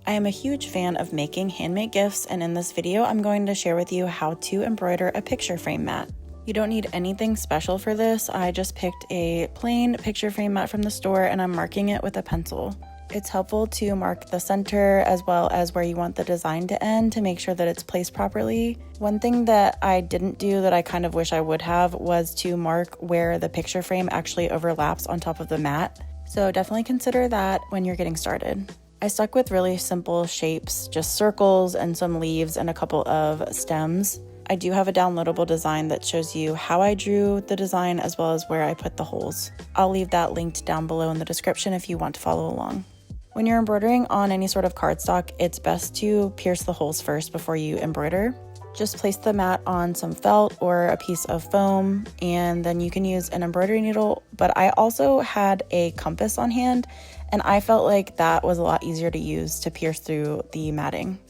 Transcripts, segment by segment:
I am a huge fan of making handmade gifts, and in this video I'm going to share with you how to embroider a picture frame mat. You don't need anything special for this. I just picked a plain picture frame mat from the store and I'm marking it with a pencil. It's helpful to mark the center as well as where you want the design to end to make sure that it's placed properly. One thing that I didn't do that I kind of wish I would have was to mark where the picture frame actually overlaps on top of the mat. So definitely consider that when you're getting started. I stuck with really simple shapes, just circles and some leaves and a couple of stems. I do have a downloadable design that shows you how I drew the design as well as where I put the holes. I'll leave that linked down below in the description if you want to follow along. When you're embroidering on any sort of cardstock, it's best to pierce the holes first before you embroider. Just place the mat on some felt or a piece of foam, and then you can use an embroidery needle, but I also had a compass on hand, and I felt like that was a lot easier to use to pierce through the matting.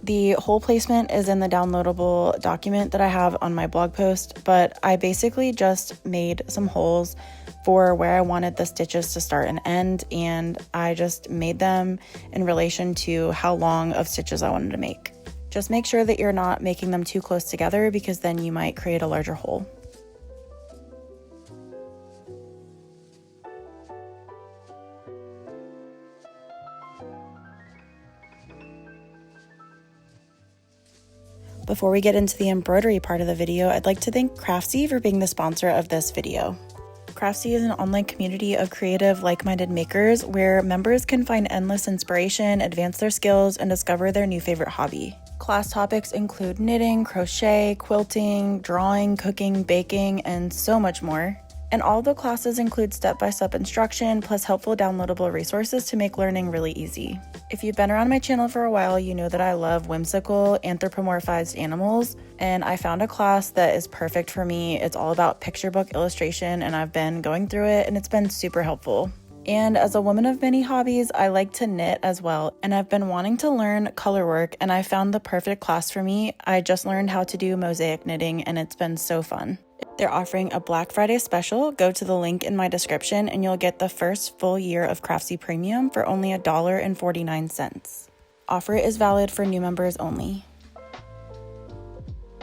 The hole placement is in the downloadable document that I have on my blog post, but I basically just made some holes for where I wanted the stitches to start and end, and I just made them in relation to how long of stitches I wanted to make. Just make sure that you're not making them too close together because then you might create a larger hole. Before we get into the embroidery part of the video, I'd like to thank Craftsy for being the sponsor of this video. Craftsy is an online community of creative, like-minded makers where members can find endless inspiration, advance their skills, and discover their new favorite hobby. Class topics include knitting, crochet, quilting, drawing, cooking, baking, and so much more. And all the classes include step-by-step instruction plus helpful downloadable resources to make learning really easy. If you've been around my channel for a while, you know that I love whimsical, anthropomorphized animals, and I found a class that is perfect for me. It's all about picture book illustration, and I've been going through it, and it's been super helpful. And as a woman of many hobbies, I like to knit as well, and I've been wanting to learn color work, and I found the perfect class for me. I just learned how to do mosaic knitting, and it's been so fun. They're offering a Black Friday special. Go to the link in my description and you'll get the first full year of Craftsy Premium for only $1.49. Offer is valid for new members only.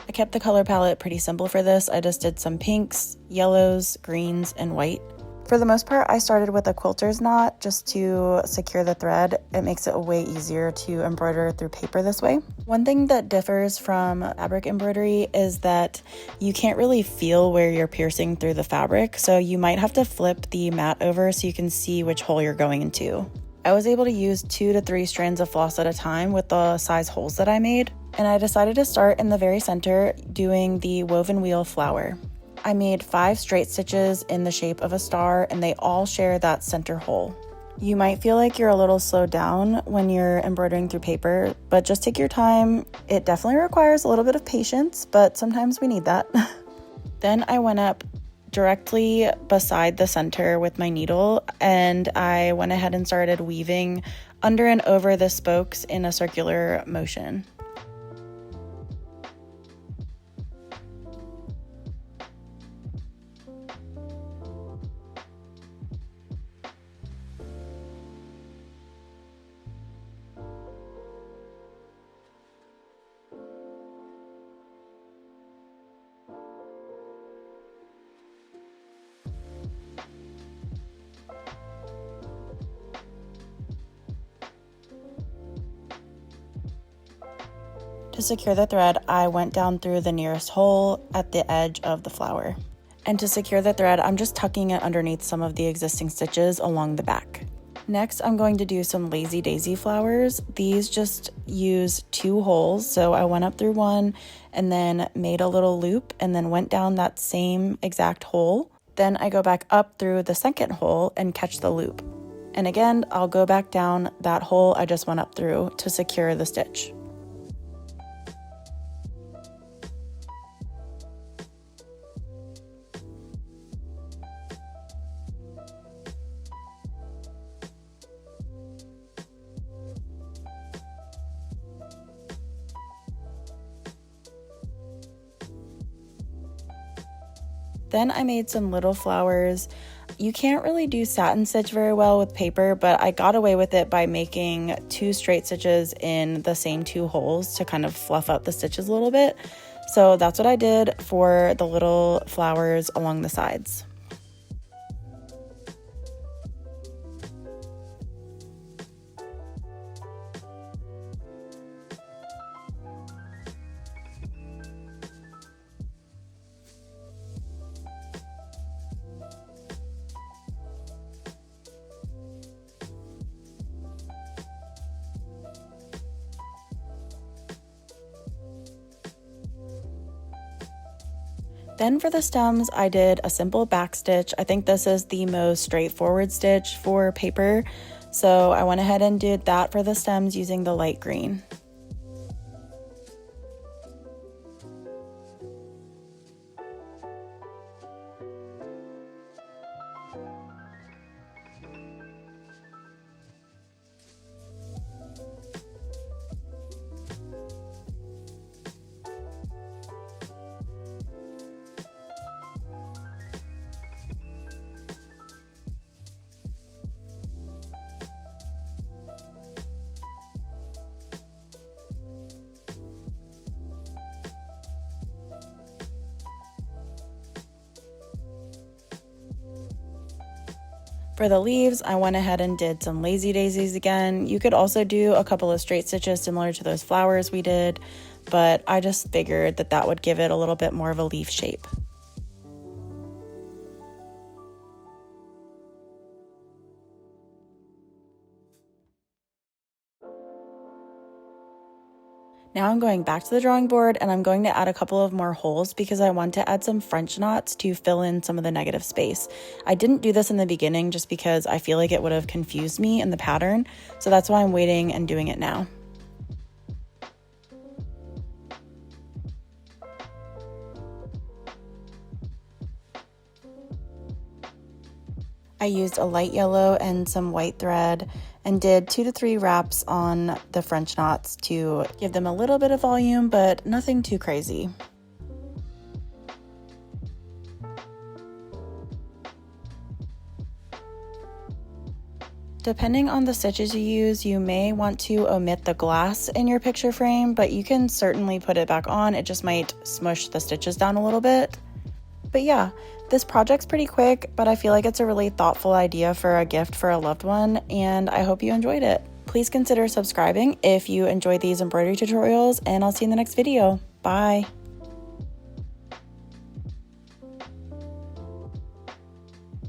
I kept the color palette pretty simple for this. I just did some pinks, yellows, greens, and white. For the most part, I started with a quilter's knot just to secure the thread. It makes it way easier to embroider through paper this way. One thing that differs from fabric embroidery is that you can't really feel where you're piercing through the fabric, so you might have to flip the mat over so you can see which hole you're going into. I was able to use 2 to 3 strands of floss at a time with the size holes that I made, and I decided to start in the very center doing the woven wheel flower. I made 5 straight stitches in the shape of a star, and they all share that center hole. You might feel like you're a little slowed down when you're embroidering through paper, but just take your time. It definitely requires a little bit of patience, but sometimes we need that. Then I went up directly beside the center with my needle, and I went ahead and started weaving under and over the spokes in a circular motion. To secure the thread, I went down through the nearest hole at the edge of the flower. And to secure the thread, I'm just tucking it underneath some of the existing stitches along the back. Next, I'm going to do some lazy daisy flowers. These just use 2 holes, so I went up through one and then made a little loop and then went down that same exact hole. Then I go back up through the second hole and catch the loop. And again, I'll go back down that hole I just went up through to secure the stitch. Then I made some little flowers You can't really do satin stitch very well with paper, but I got away with it by making 2 straight stitches in the same 2 holes to kind of fluff out the stitches a little bit. So that's what I did for the little flowers along the sides. Then for the stems, I did a simple back stitch. I think this is the most straightforward stitch for paper, so I went ahead and did that for the stems using the light green. For the leaves, I went ahead and did some lazy daisies again. You could also do a couple of straight stitches similar to those flowers we did, but I just figured that that would give it a little bit more of a leaf shape. Now I'm going back to the drawing board and I'm going to add a couple of more holes because I want to add some French knots to fill in some of the negative space. I didn't do this in the beginning just because I feel like it would have confused me in the pattern, so that's why I'm waiting and doing it now. I used a light yellow and some white thread and did 2 to 3 wraps on the French knots to give them a little bit of volume, but nothing too crazy. Depending on the stitches you use, you may want to omit the glass in your picture frame, but you can certainly put it back on. It just might smush the stitches down a little bit. But yeah, this project's pretty quick, but I feel like it's a really thoughtful idea for a gift for a loved one, and I hope you enjoyed it. Please consider subscribing if you enjoyed these embroidery tutorials, and I'll see you in the next video. Bye!